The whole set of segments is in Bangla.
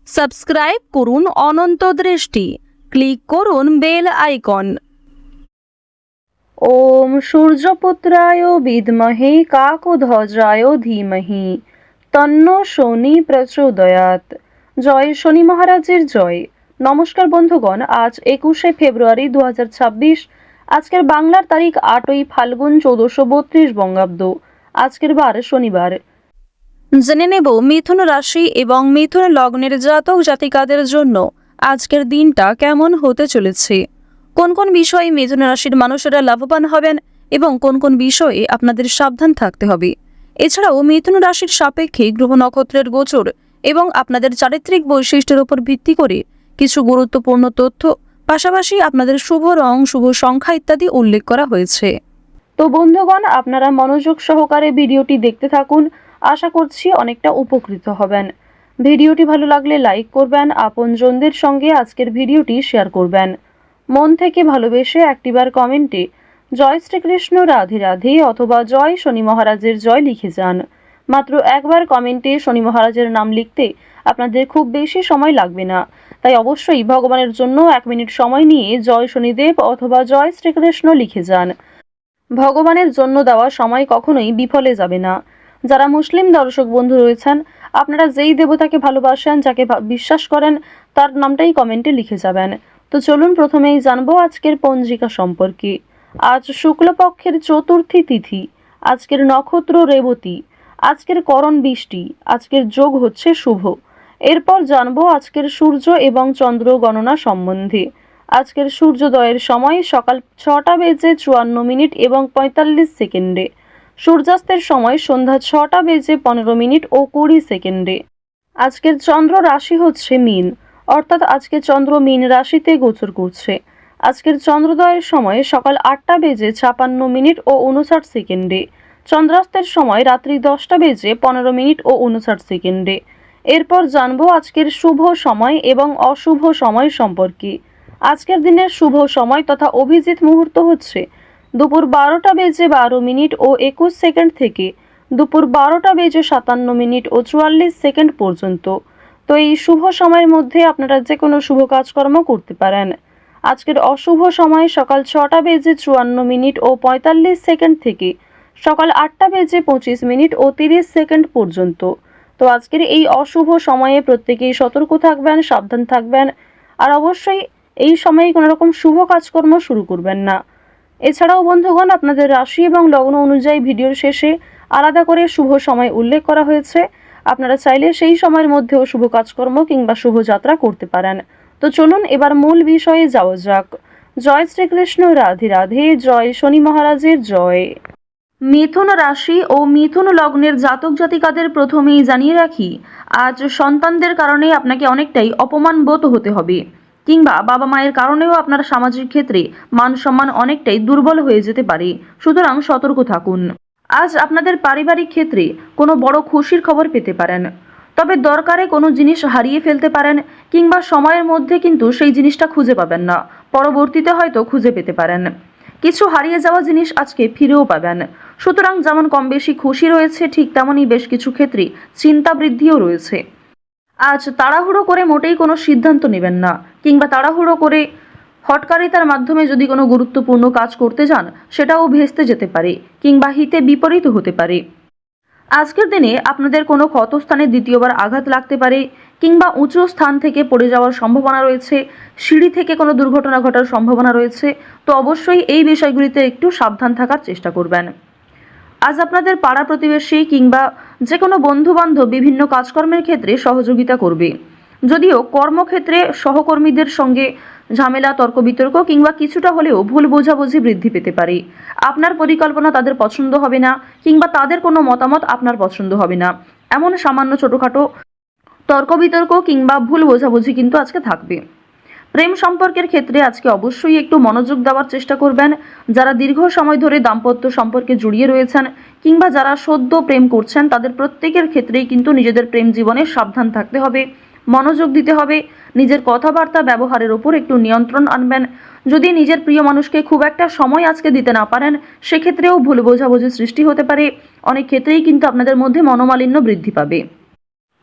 সাবস্ক্রাইব করুন অনন্ত দৃষ্টি, ক্লিক করুন বেল আইকন। ওম সূর্যপুত্রায় বিদ্মহে কাকধ্বজায় ধীমহি তন্নো শনি প্রচোদয়াৎ। জয় শনি মহারাজের জয়। নমস্কার বন্ধুগণ, আজ 21শে ফেব্রুয়ারি 2026। আজকের বাংলার তারিখ 8ই ফাল্গুন 1432 বঙ্গাব্দ। আজকের বার শনিবার। জেনে নেব মিথুন রাশি এবং মিথুন লগ্নের জাতক জাতিকাদের জন্য আজকের দিনটা কেমন হতে চলেছে, কোন কোন বিষয়ে মিথুন রাশির মানুষেরা লাভবান হবেন এবং কোন কোন বিষয়ে আপনাদের সাবধান থাকতে হবে। এছাড়াও মিথুন রাশির সাপেক্ষে গ্রহ নক্ষত্রের গোচর এবং আপনাদের চারিত্রিক বৈশিষ্ট্যের উপর ভিত্তি করে কিছু গুরুত্বপূর্ণ তথ্য, পাশাপাশি আপনাদের শুভ রং, শুভ সংখ্যা ইত্যাদি উল্লেখ করা হয়েছে। তো বন্ধুগণ, আপনারা মনোযোগ সহকারে ভিডিওটি দেখতে থাকুন। আশা করছি অনেকটা উপকৃত হবেন। ভিডিওটি ভালো লাগলে লাইক করবেন, আপনজনদের সঙ্গে আজকের ভিডিওটি শেয়ার করবেন। মন থেকে ভালোবেসে একটিবার কমেন্টে জয় শ্রীকৃষ্ণ রাধে রাধে অথবা জয় শনি মহারাজের জয় লিখে যান। মাত্র একবার কমেন্টে শনি মহারাজের নাম লিখতে আপনাদের খুব বেশি সময় লাগবে না, তাই অবশ্যই ভগবানের জন্য 1 মিনিট সময় নিয়ে জয় শনিদেব অথবা জয় শ্রীকৃষ্ণ লিখে যান। ভগবানের জন্য দেওয়া সময় কখনোই বিফলে যাবে না। যারা মুসলিম দর্শক বন্ধু রয়েছেন, আপনারা যেই দেবতাকে ভালোবাসেন, যাকে বিশ্বাস করেন, তার নামটাই কমেন্টে লিখে যাবেন। তো চলুন প্রথমেই জানবো আজকের পঞ্জিকা সম্পর্কে। আজ শুক্লপক্ষের চতুর্থী তিথি, আজকের নক্ষত্র রেবতী, আজকের করণ বৃষ্টি, আজকের যোগ হচ্ছে শুভ। এরপর জানবো আজকের সূর্য এবং চন্দ্র গণনা সম্বন্ধে। আজকের সূর্যোদয়ের সময় সকাল 6টা বেজে 54 মিনিট এবং 45 সেকেন্ডে। সূর্যাস্তের সময় সন্ধ্যা 6টা বেজে 15 মিনিট ও 20 সেকেন্ডে। আজকের চন্দ্র রাশি হচ্ছে মীন, অর্থাৎ আজকে চন্দ্র মীন রাশিতে গোচর করছে। আজকের চন্দ্রোদয়ের সময় সকাল 8টা বেজে 56 মিনিট ও 59 সেকেন্ডে। চন্দ্রাস্তের সময় রাত্রি 10টা বেজে 15 মিনিট ও 59 সেকেন্ডে। এরপর জানবো আজকের শুভ সময় এবং অশুভ সময় সম্পর্কে। আজকের দিনের শুভ সময় তথা অভিজিৎ মুহূর্ত হচ্ছে দুপুর 12টা বেজে 12 মিনিট ও 21 সেকেন্ড থেকে দুপুর 12টা বেজে 57 মিনিট ও 44 সেকেন্ড পর্যন্ত। তো এই শুভ সময়ের মধ্যে আপনারা যে কোনো শুভ কাজকর্ম করতে পারেন। আজকের অশুভ সময় সকাল 6টা বেজে 54 মিনিট ও 45 সেকেন্ড থেকে সকাল 8টা বেজে 25 মিনিট ও 30 সেকেন্ড পর্যন্ত। তো আজকের এই অশুভ সময়ে প্রত্যেকেই সতর্ক থাকবেন, সাবধান থাকবেন, আর অবশ্যই এই সময়ে কোনো রকম শুভ কাজকর্ম শুরু করবেন না। এছাড়াও বন্ধুগণ, আপনাদের রাশি এবং লগ্ন অনুযায়ী ভিডিওর শেষে আলাদা করে শুভ সময় উল্লেখ করা হয়েছে। আপনারা চাইলে সেই সময়ের মধ্যেও শুভ কাজকর্ম কিংবা শুভ যাত্রা করতে পারেন। তো চলুন এবার মূল বিষয়ে যাওয়া যাক। জয় শ্রীকৃষ্ণ রাধে রাধে, জয় শনি মহারাজের জয়। মিথুন রাশি ও মিথুন লগ্নের জাতক জাতিকাদের প্রথমেই জানিয়ে রাখি, আজ সন্তানদের কারণে আপনাকে অনেকটাই অপমান বোধ হতে হবে, কিংবা বাবা মায়ের কারণেও আপনার সামাজিক ক্ষেত্রে মান সম্মান অনেকটাই দুর্বল হয়ে যেতে পারে। সুতরাং সতর্ক থাকুন। আজ আপনাদের পারিবারিক ক্ষেত্রে কোনো বড় খুশির খবর পেতে পারেন, তবে দরকারে কোনো জিনিস হারিয়ে ফেলতে পারেন, কিংবা সময়ের মধ্যে কিন্তু সেই জিনিসটা খুঁজে পাবেন না, পরবর্তীতে হয়তো খুঁজে পেতে পারেন। কিছু হারিয়ে যাওয়া জিনিস আজকে ফিরেও পাবেন। সুতরাং যেমন কম বেশি খুশি রয়েছে, ঠিক তেমনই বেশ কিছু ক্ষেত্রে চিন্তা বৃদ্ধিও রয়েছে। আজ তাড়াহুড়ো করে মোটেই কোনো সিদ্ধান্ত নেবেন না, কিংবা তাড়াহুড়ো করে হঠকারিতার মাধ্যমে যদি কোনো গুরুত্বপূর্ণ কাজ করতে যান, সেটাও ভেস্তে যেতে পারে, কিংবা হিতে বিপরীত হতে পারে। আজকের দিনে আপনাদের কোনো ক্ষতস্থানে দ্বিতীয়বার আঘাত লাগতে পারে, কিংবা উঁচু স্থান থেকে পড়ে যাওয়ার সম্ভাবনা রয়েছে, সিঁড়ি থেকে কোনো দুর্ঘটনা ঘটার সম্ভাবনা রয়েছে। তো অবশ্যই এই বিষয়গুলিতে একটু সাবধান থাকার চেষ্টা করবেন। আজ আপনাদের পাড়া প্রতিবেশী কিংবা যে কোনো বন্ধুবান্ধব বিভিন্ন কাজকর্মের ক্ষেত্রে সহযোগিতা করবে। যদিও কর্মক্ষেত্রে সহকর্মীদের সঙ্গে ঝামেলা, তর্ক বিতর্ক কিংবা কিছুটা হলেও ভুল বোঝাবুঝি বৃদ্ধি পেতে পারে। আপনার পরিকল্পনা তাদের পছন্দ হবে না, কিংবা তাদের কোনো মতামত আপনার পছন্দ হবে না। এমন সামান্য ছোটোখাটো তর্ক বিতর্ক কিংবা ভুল বোঝাবুঝি কিন্তু আজকে থাকবে। প্রেম সম্পর্কের ক্ষেত্রে আজকে অবশ্যই একটু মনোযোগ দেওয়ার চেষ্টা করবেন। যারা দীর্ঘ সময় ধরে দাম্পত্য সম্পর্কে জড়িয়ে রয়েছেন, কিংবা যারা সদ্য প্রেম করছেন, তাদের প্রত্যেকের ক্ষেত্রেই কিন্তু নিজেদের প্রেম জীবনে সাবধান থাকতে হবে, মনোযোগ দিতে হবে। নিজের কথাবার্তা ব্যবহারের ওপর একটু নিয়ন্ত্রণ আনবেন। যদি নিজের প্রিয় মানুষকে খুব একটা সময় আজকে দিতে না পারেন, সেক্ষেত্রেও ভুল বোঝাবুঝি সৃষ্টি হতে পারে। অনেক ক্ষেত্রেই কিন্তু আপনাদের মধ্যে মনোমালিন্য বৃদ্ধি পাবে।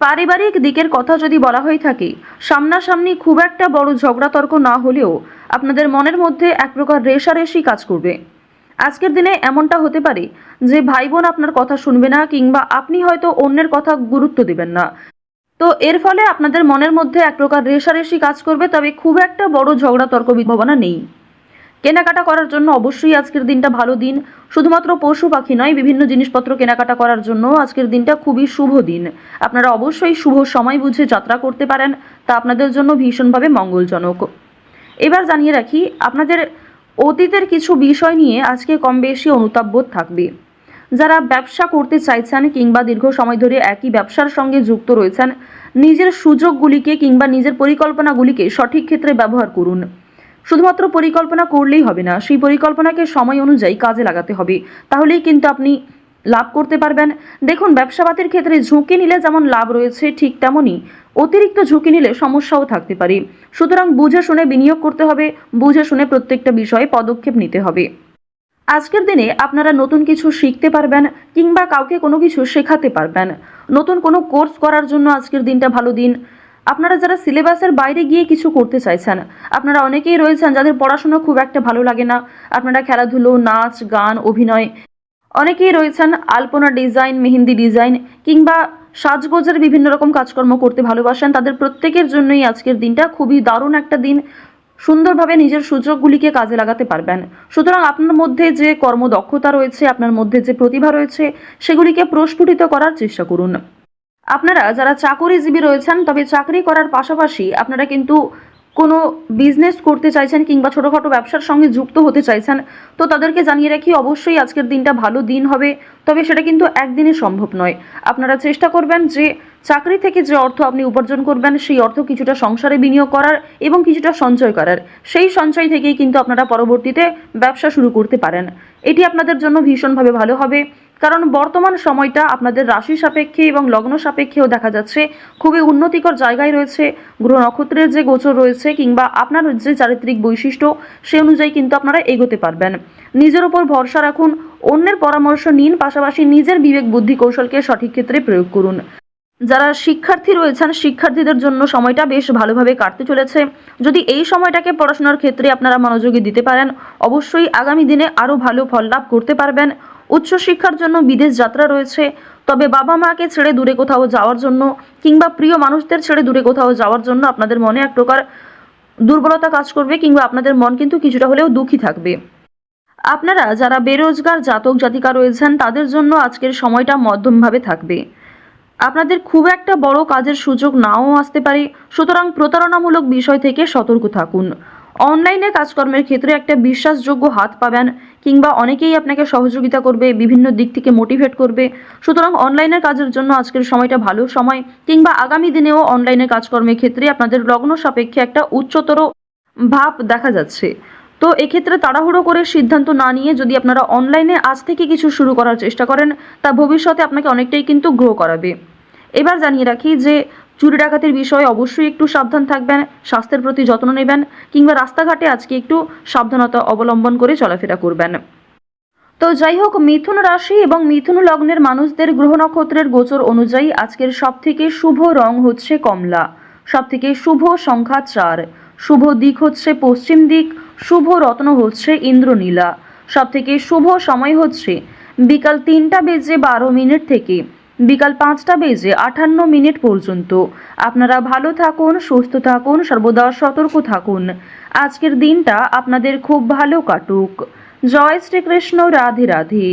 পারিবারিক দিকের কথা যদি বলা হয়ে থাকে, সামনাসামনি খুব একটা বড় ঝগড়া তর্ক না হলেও আপনাদের মনের মধ্যে এক প্রকার রেষারেষি কাজ করবে। আজকের দিনে এমনটা হতে পারে যে ভাই বোন আপনার কথা শুনবে না, কিংবা আপনি হয়তো অন্যের কথা গুরুত্ব দিবেন না। তো এর ফলে আপনাদের মনের মধ্যে এক প্রকার রেষারেষি কাজ করবে, তবে খুব একটা বড় ঝগড়া তর্ক বিভাবনা নেই। কেনাকাটা করার জন্য অবশ্যই আজকের দিনটা ভালো দিন। শুধুমাত্র পশু পাখি নয়, বিভিন্ন জিনিসপত্র কেনাকাটা করার জন্য আজকের দিনটা খুবই শুভ দিন। আপনারা অবশ্যই শুভ সময় বুঝে যাত্রা করতে পারেন, তা আপনাদের জন্য ভীষণভাবে মঙ্গলজনক। এবার জানিয়ে রাখি, আপনাদের অতীতের কিছু বিষয় নিয়ে আজকে কম বেশি অনুতাপ বোধ থাকবে। যারা ব্যবসা করতে চাইছেন কিংবা দীর্ঘ সময় ধরে একই ব্যবসার সঙ্গে যুক্ত রয়েছেন, নিজের সুযোগগুলিকে কিংবা নিজের পরিকল্পনাগুলিকে সঠিক ক্ষেত্রে ব্যবহার করুন। শুধুমাত্র পরিকল্পনা করলেই হবে না, সেই পরিকল্পনাকে সময় অনুযায়ী কাজে লাগাতে হবে, তাহলেই কিন্তু আপনি লাভ করতে পারবেন। দেখুন, ব্যবসাপাতির ক্ষেত্রে ঝুঁকি নিলে যেমন লাভ রয়েছে, ঠিক তেমনই অতিরিক্ত ঝুঁকি নিলে সমস্যাও থাকতে পারে। সুতরাং বুঝে শুনে বিনিয়োগ করতে হবে, বুঝে শুনে প্রত্যেকটা বিষয়ে পদক্ষেপ নিতে হবে। আজকের দিনে আপনারা নতুন কিছু শিখতে পারবেন কিংবা কাউকে কোনো কিছু শেখাতে পারবেন। নতুন কোনো কোর্স করার জন্য আজকের দিনটা ভালো দিন। আপনারা যারা সিলেবাসের বাইরে গিয়ে কিছু করতে চাইছেন, আপনারা অনেকেই রয়েছেন যাদের পড়াশোনা খুব একটা ভালো লাগে না, আপনারা খেলাধুলো, নাচ, গান, অভিনয়, অনেকেই রয়েছেন আলপনা ডিজাইন, মেহেন্দি ডিজাইন কিংবা সাজগোজের বিভিন্ন রকম কাজকর্ম করতে ভালোবাসেন, তাদের প্রত্যেকের জন্যই আজকের দিনটা খুবই দারুণ একটা দিন। সুন্দরভাবে নিজের সুযোগগুলিকে কাজে লাগাতে পারবেন। সুতরাং আপনার মধ্যে যে কর্মদক্ষতা রয়েছে, আপনার মধ্যে যে প্রতিভা রয়েছে, সেগুলিকে প্রস্ফুটিত করার চেষ্টা করুন। আপনারা যারা চাকরিজীবী রয়েছেন, তবে চাকরি করার পাশাপাশি আপনারা কিন্তু কোনো বিজনেস করতে চাইছেন কিংবা ছোটোখাটো ব্যবসার সঙ্গে যুক্ত হতে চাইছেন, তো তাদেরকে জানিয়ে রাখি অবশ্যই আজকের দিনটা ভালো দিন হবে। তবে সেটা কিন্তু একদিনে সম্ভব নয়। আপনারা চেষ্টা করবেন যে চাকরি থেকে যে অর্থ আপনি উপার্জন করবেন, সেই অর্থ কিছুটা সংসারে বিনিয়োগ করার এবং কিছুটা সঞ্চয় করার। সেই সঞ্চয় থেকেই কিন্তু আপনারা পরবর্তীতে ব্যবসা শুরু করতে পারেন। এটি আপনাদের জন্য ভীষণভাবে ভালো হবে, কারণ বর্তমান সময়টা আপনাদের রাশি সাপেক্ষে এবং লগ্ন সাপেক্ষেও দেখা যাচ্ছে খুবই উন্নতিকর জায়গায় রয়েছে। গ্রহ নক্ষত্রের যে গোচর রয়েছে কিংবা আপনার যে চারিত্রিক বৈশিষ্ট্য, সে অনুযায়ী কিন্তু আপনারা এগোতে পারবেন। নিজের উপর ভরসা রাখুন, অন্যের পরামর্শ নিন, পাশাপাশি নিজের বিবেক বুদ্ধি কৌশলকে সঠিক ক্ষেত্রে প্রয়োগ করুন। যারা শিক্ষার্থী রয়েছেন, শিক্ষার্থীদের জন্য সময়টা বেশ ভালোভাবে কাটতে চলেছে। যদি এই সময়টাকে পড়াশোনার ক্ষেত্রে আপনারা মনোযোগী দিতে পারেন, অবশ্যই আগামী দিনে আরও ভালো ফল লাভ করতে পারবেন। উচ্চশিক্ষার জন্য বিদেশ যাত্রা রয়েছে, তবে বাবা মাকে ছেড়ে দূরে কোথাও যাওয়ার জন্য কিংবা প্রিয় মানুষদের ছেড়ে দূরে কোথাও যাওয়ার জন্য আপনাদের মনে এক প্রকার দুর্বলতা কাজ করবে, কিংবা আপনাদের মন কিন্তু কিছুটা হলেও দুঃখী থাকবে। আপনারা যারা বেরোজগার জাতক জাতিকা রয়েছেন, তাদের জন্য আজকের সময়টা মধ্যমভাবে থাকবে। আপনাদের খুব একটা বড় কাজের সুযোগ নাও আসতে পারে, সুতরাং প্রতারণামূলক বিষয় থেকে সতর্ক থাকুন। অনলাইনে কাজকর্মের ক্ষেত্রে একটা বিশ্বাসযোগ্য হাত পাবেন, কিংবা অনেকেই আপনাকে সহযোগিতা করবে, বিভিন্ন দিক থেকে মোটিভেট করবে। সুতরাং অনলাইনের কাজের জন্য আজকের সময়টা ভালো সময়, কিংবা আগামী দিনেও অনলাইনে কাজকর্মের ক্ষেত্রে আপনাদের লগ্ন সাপেক্ষে একটা উচ্চতর ভাব দেখা যাচ্ছে। তো এক্ষেত্রে তাড়াহুড়ো করে সিদ্ধান্ত না নিয়ে যদি আপনারা অনলাইনে আজ থেকে কিছু শুরু করার চেষ্টা করেন, তা ভবিষ্যতে আপনাকে অনেকটাই কিন্তু গ্রো করাবে। এবার জানিয়ে রাখি যে চুরি ডাকাতির বিষয়ে অবশ্যই একটু সাবধান থাকবেন, স্বাস্থ্যের প্রতি যত্ন নেবেন, কিংবা রাস্তাঘাটে আজকে একটু সাবধানতা অবলম্বন করে চলাফেরা করবেন। তো যাই হোক, মিথুন রাশি এবং মিথুন লগ্নের মানুষদের গ্রহ নক্ষত্রের গোচর অনুযায়ী আজকের সবথেকে শুভ রং হচ্ছে কমলা, সবথেকে শুভ সংখ্যা 4, শুভ দিক হচ্ছে পশ্চিম দিক, শুভ রত্ন হচ্ছে ইন্দ্রনীলা, সবথেকে শুভ সময় হচ্ছে বিকাল 3:12 থেকে বিকাল 5:58 পর্যন্ত। আপনারা ভালো থাকুন, সুস্থ থাকুন, সর্বদা সতর্ক থাকুন। আজকের দিনটা আপনাদের খুব ভালো কাটুক। জয় শ্রীকৃষ্ণ, রাধে রাধে।